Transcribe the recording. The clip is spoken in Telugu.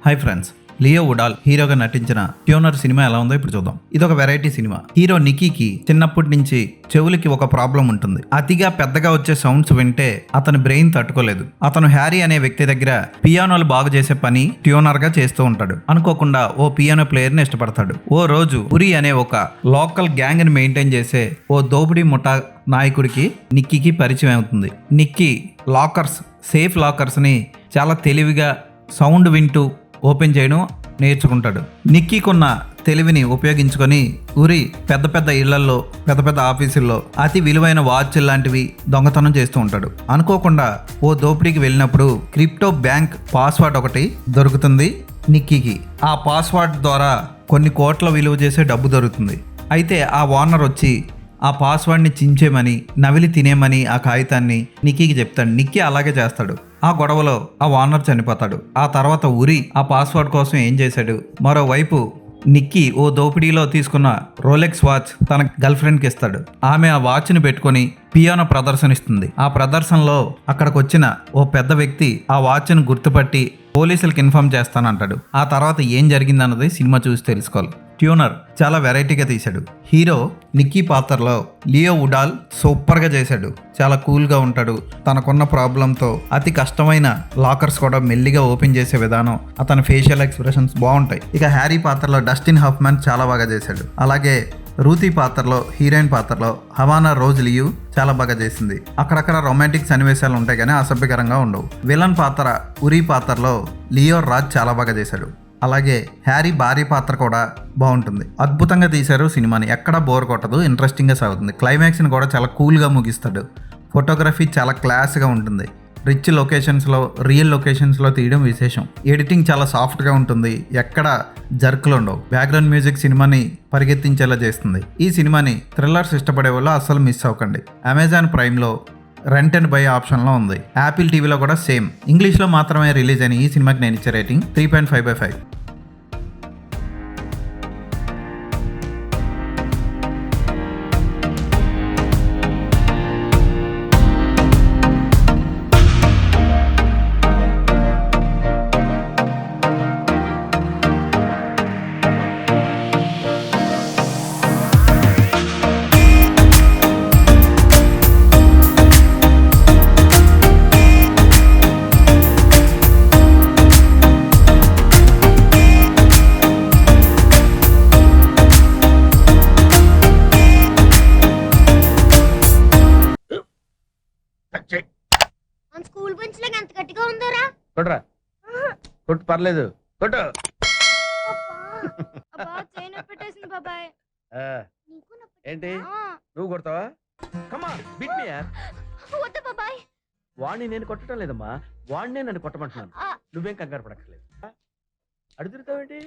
హాయ్ ఫ్రెండ్స్, లియో ఉడాల్ హీరోగా నటించిన ట్యూనర్ సినిమా ఎలా ఉందో ఇప్పుడు చూద్దాం. ఇది ఒక వెరైటీ సినిమా. హీరో నిక్కీకి చిన్నప్పటి నుంచి చెవులకి ఒక ప్రాబ్లం ఉంటుంది. అతిగా పెద్దగా వచ్చే సౌండ్స్ వింటే అతని బ్రెయిన్ తట్టుకోలేదు. అతను హ్యారీ అనే వ్యక్తి దగ్గర పియానోలు బాగు చేసే పని ట్యూనర్ గా చేస్తూ ఉంటాడు. అనుకోకుండా ఓ పియానో ప్లేయర్ ని ఇష్టపడతాడు. ఓ రోజు ఉరి అనే ఒక లోకల్ గ్యాంగ్ ని మెయింటైన్ చేసే ఓ దోపిడీ ముఠా నాయకుడికి నిక్కీకి పరిచయం అవుతుంది. నిక్కీ సేఫ్ లాకర్స్ ని చాలా తెలివిగా సౌండ్ వింటూ ఓపెన్ చేయడం నేర్చుకుంటాడు. నిక్కీకున్న తెలివిని ఉపయోగించుకొని ఉరి పెద్ద పెద్ద ఇళ్లల్లో, పెద్ద పెద్ద ఆఫీసుల్లో అతి విలువైన వాచ్ లాంటివి దొంగతనం చేస్తూ ఉంటాడు. అనుకోకుండా ఓ దోపిడీకి వెళ్ళినప్పుడు క్రిప్టో బ్యాంక్ పాస్వర్డ్ ఒకటి దొరుకుతుంది నిక్కీకి. ఆ పాస్వర్డ్ ద్వారా కొన్ని కోట్ల విలువ చేసే డబ్బు దొరుకుతుంది. అయితే ఆ ఓనర్ వచ్చి ఆ పాస్వర్డ్ని చించేమని, నవిలి తినేమని ఆ కాగితాన్ని నిక్కీకి చెప్తాడు. నిక్కీ అలాగే చేస్తాడు. ఆ గొడవలో ఆ ఓనర్ చనిపోతాడు. ఆ తర్వాత ఉరి ఆ పాస్వర్డ్ కోసం ఏం చేశాడు? మరోవైపు నిక్కీ ఓ దోపిడీలో తీసుకున్న రోలెక్స్ వాచ్ తన గర్ల్ ఫ్రెండ్కి ఇస్తాడు. ఆమె ఆ వాచ్ని పెట్టుకొని పియానో ప్రదర్శనిస్తుంది. ఆ ప్రదర్శనలో అక్కడికి వచ్చిన ఓ పెద్ద వ్యక్తి ఆ వాచ్ని గుర్తుపట్టి పోలీసులకు ఇన్ఫార్మ్ చేస్తానంటాడు. ఆ తర్వాత ఏం జరిగిందన్నది సినిమా చూసి తెలుసుకోవాలి. ట్యూనర్ చాలా వెరైటీగా తీశాడు. హీరో నిక్కీ పాత్రలో లియో ఉడాల్ సూపర్గా చేశాడు. చాలా కూల్గా ఉంటాడు. తనకున్న ప్రాబ్లంతో అతి కష్టమైన లాకర్స్ కూడా మెల్లిగా ఓపెన్ చేసే విధానం, అతని ఫేషియల్ ఎక్స్ప్రెషన్స్ బాగుంటాయి. ఇక హ్యారీ పాత్రలో డస్టిన్ హాఫ్మన్ చాలా బాగా చేశాడు. అలాగే రూతీ పాత్రలో, హీరోయిన్ పాత్రలో హవానా రోజ్ లియు చాలా బాగా చేసింది. అక్కడక్కడ రొమాంటిక్ సన్నివేశాలు ఉంటాయి కానీ అసభ్యకరంగా ఉండవు. విలన్ పాత్ర ఉరి పాత్రలో లియో రాజ్ చాలా బాగా చేశాడు. అలాగే హ్యారీ భార్య పాత్ర కూడా బాగుంటుంది. అద్భుతంగా తీశారు సినిమాని. ఎక్కడా బోర్ కొట్టదు, ఇంట్రెస్టింగ్గా సాగుతుంది. క్లైమాక్స్ని కూడా చాలా కూల్గా ముగిస్తాడు. ఫోటోగ్రఫీ చాలా క్లాస్గా ఉంటుంది. రిచ్ లొకేషన్స్లో, రియల్ లొకేషన్స్లో తీయడం విశేషం. ఎడిటింగ్ చాలా సాఫ్ట్గా ఉంటుంది. ఎక్కడ జర్కులు ఉండవు. బ్యాక్గ్రౌండ్ మ్యూజిక్ సినిమాని పరిగెత్తించేలా చేస్తుంది. ఈ సినిమాని థ్రిల్లర్స్ ఇష్టపడే వాళ్ళు అస్సలు మిస్ అవ్వకండి. అమెజాన్ ప్రైమ్లో రెంట్ అండ్ బై ఆప్షన్లో ఉంది. యాపిల్ టీవీలో కూడా సేమ్. ఇంగ్లీష్లో మాత్రమే రిలీజ్ అయిన ఈ సినిమాకి నేను ఇచ్చే రేటింగ్ 3.5/5. స్కూల్ బెంచ్ లాగా ఎంత గట్టిగా ఉందోరా? కొట్రా, కొట్టు, పర్లేదు, కొట్టు. పెట్టేసింది బాబాయ్. ఏంటి నువ్వు కొడతావా? కమా బీట్ మీ యార్. వద్దు బాబాయ్. వాణ్ణి నేను కొట్టడం లేదమ్మా, వాణ్ణే నన్ను కొట్టమంటున్నాను. నువ్వేం కంగారు పడక్కర్లేదు. అడుగుతావేంటి?